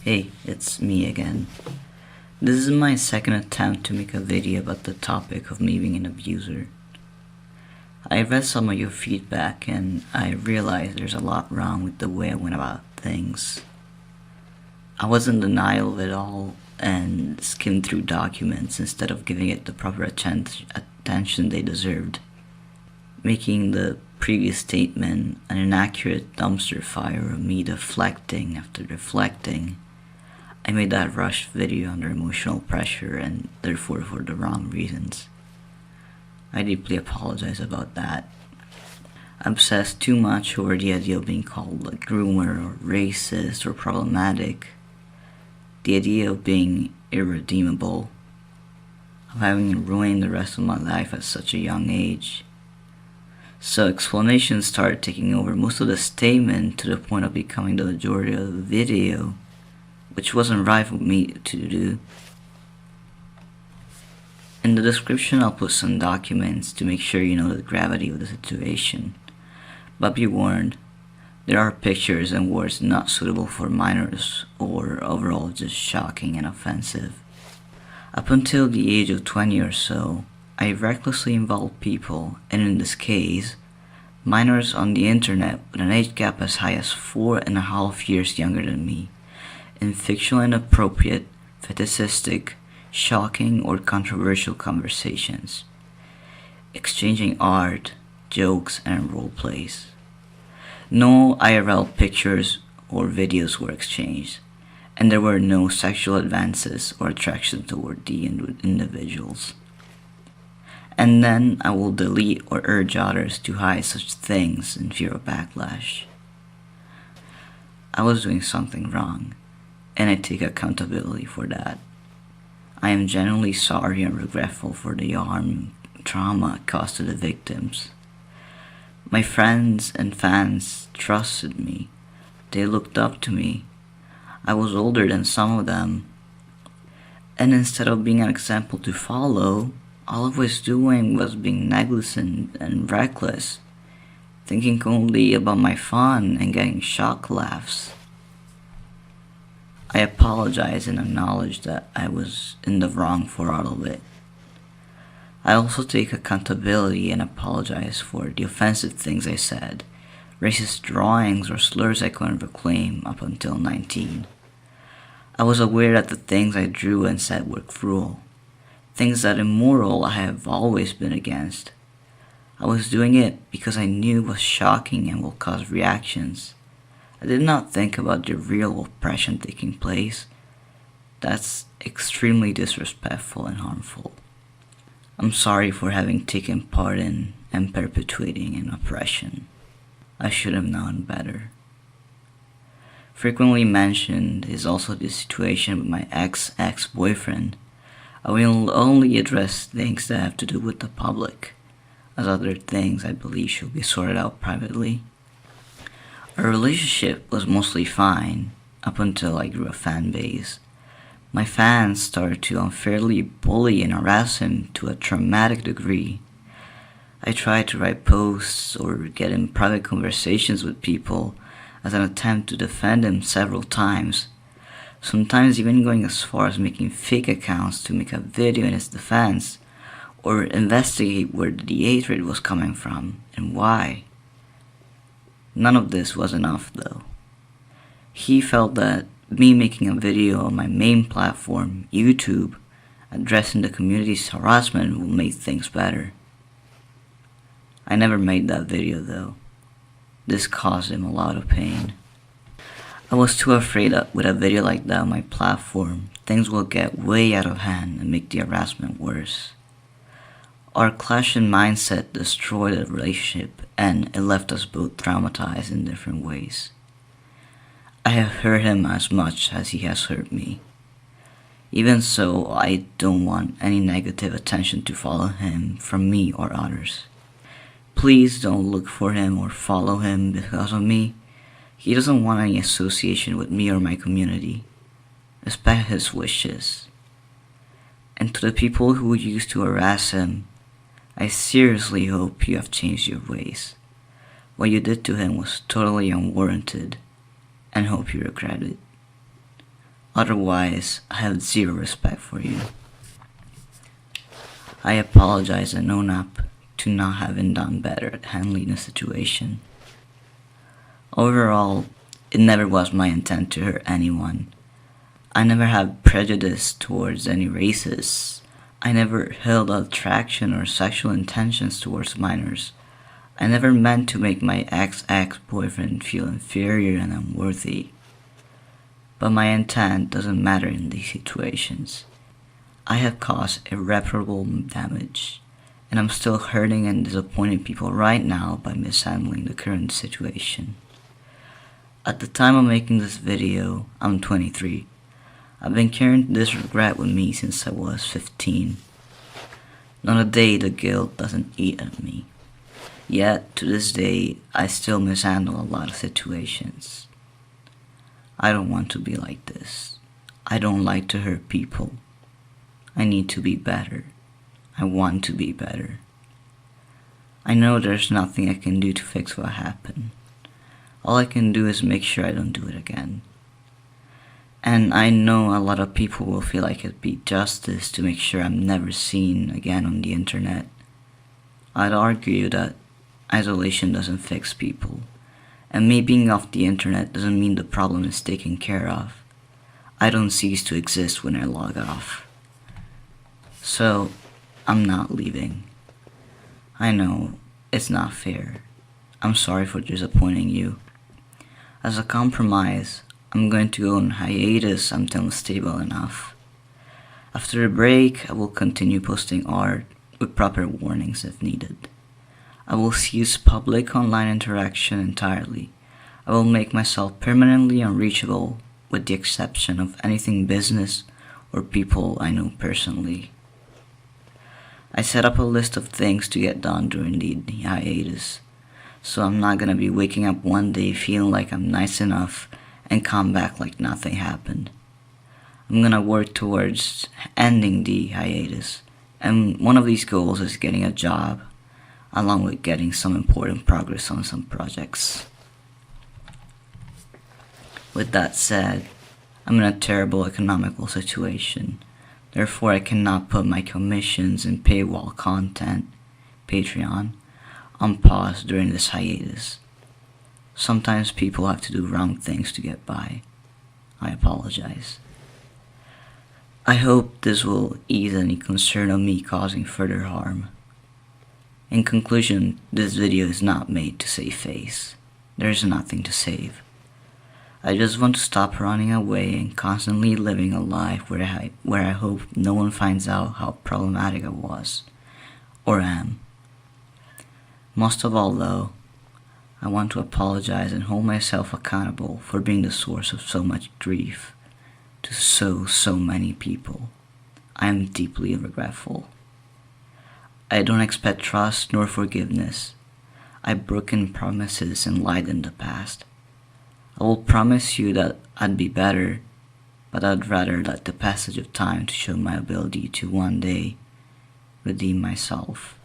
Hey, it's me again. This is my second attempt to make a video about the topic of me being an abuser. I read some of your feedback and I realized there's a lot wrong with the way I went about things. I was in denial of it all and skimmed through documents instead of giving it the proper attention they deserved, making the previous statement an inaccurate dumpster fire of me deflecting after deflecting. I made that rushed video under emotional pressure and therefore for the wrong reasons. I deeply apologize about that. I obsessed too much over the idea of being called a groomer or racist or problematic. The idea of being irredeemable, of having ruined the rest of my life at such a young age. So explanations started taking over most of the statement to the point of becoming the majority of the video, which wasn't right for me to do. In the description I'll put some documents to make sure you know the gravity of the situation. But be warned, there are pictures and words not suitable for minors or overall just shocking and offensive. Up until the age of 20 or so, I recklessly involved people, and in this case, minors on the internet with an age gap as high as 4.5 years younger than me, in fictional and inappropriate, fetishistic, shocking or controversial conversations, exchanging art, jokes, and role plays. No IRL pictures or videos were exchanged, and there were no sexual advances or attraction toward the individuals. And then I will delete or urge others to hide such things in fear of backlash. I was doing something wrong, and I take accountability for that. I am genuinely sorry and regretful for the harm and trauma caused to the victims. My friends and fans trusted me. They looked up to me. I was older than some of them. And instead of being an example to follow, all I was doing was being negligent and reckless, thinking only about my fun and getting shock laughs. I apologize and acknowledge that I was in the wrong for all of it. I also take accountability and apologize for the offensive things I said, racist drawings or slurs I couldn't reclaim up until 19. I was aware that the things I drew and said were cruel, things that immoral I have always been against. I was doing it because I knew it was shocking and will cause reactions. I did not think about the real oppression taking place. That's extremely disrespectful and harmful. I'm sorry for having taken part in and perpetuating an oppression. I should have known better. Frequently mentioned is also the situation with my ex-boyfriend. I will only address things that have to do with the public, as other things I believe should be sorted out privately. Our relationship was mostly fine up until I grew a fan base. My fans started to unfairly bully and harass him to a traumatic degree. I tried to write posts or get in private conversations with people as an attempt to defend him several times, sometimes even going as far as making fake accounts to make a video in his defense or investigate where the hatred was coming from and why. None of this was enough though. He felt that me making a video on my main platform, YouTube, addressing the community's harassment will make things better. I never made that video though. This caused him a lot of pain. I was too afraid that with a video like that on my platform, things will get way out of hand and make the harassment worse. Our clash in mindset destroyed the relationship and it left us both traumatized in different ways. I have hurt him as much as he has hurt me. Even so, I don't want any negative attention to follow him from me or others. Please don't look for him or follow him because of me. He doesn't want any association with me or my community. Respect his wishes. And to the people who used to harass him, I seriously hope you have changed your ways. What you did to him was totally unwarranted, and hope you regret it. Otherwise, I have zero respect for you. I apologize and own up to not having done better at handling the situation. Overall, it never was my intent to hurt anyone. I never had prejudice towards any races. I never held attraction or sexual intentions towards minors. I never meant to make my ex-boyfriend feel inferior and unworthy. But my intent doesn't matter in these situations. I have caused irreparable damage, and I'm still hurting and disappointing people right now by mishandling the current situation. At the time of making this video, I'm 23. I've been carrying this regret with me since I was 15. Not a day the guilt doesn't eat at me. Yet, to this day, I still mishandle a lot of situations. I don't want to be like this. I don't like to hurt people. I need to be better. I want to be better. I know there's nothing I can do to fix what happened. All I can do is make sure I don't do it again. And I know a lot of people will feel like it'd be justice to make sure I'm never seen again on the internet. I'd argue that isolation doesn't fix people, and me being off the internet doesn't mean the problem is taken care of. I don't cease to exist when I log off. So, I'm not leaving. I know, it's not fair. I'm sorry for disappointing you. As a compromise, I'm going to go on hiatus until I'm stable enough. After a break, I will continue posting art with proper warnings if needed. I will cease public online interaction entirely. I will make myself permanently unreachable with the exception of anything business or people I know personally. I set up a list of things to get done during the hiatus, so I'm not gonna be waking up one day feeling like I'm nice enough and come back like nothing happened. I'm gonna work towards ending the hiatus, and one of these goals is getting a job, along with getting some important progress on some projects. With that said, I'm in a terrible economical situation. Therefore, I cannot put my commissions and paywall content, Patreon, on pause during this hiatus. Sometimes people have to do wrong things to get by. I apologize. I hope this will ease any concern of me causing further harm. In conclusion, this video is not made to save face. There is nothing to save. I just want to stop running away and constantly living a life where I hope no one finds out how problematic I was, or am. Most of all though, I want to apologize and hold myself accountable for being the source of so much grief to so many people. I am deeply regretful. I don't expect trust nor forgiveness. I've broken promises and lied in the past. I will promise you that I'd be better, but I'd rather let the passage of time to show my ability to one day redeem myself.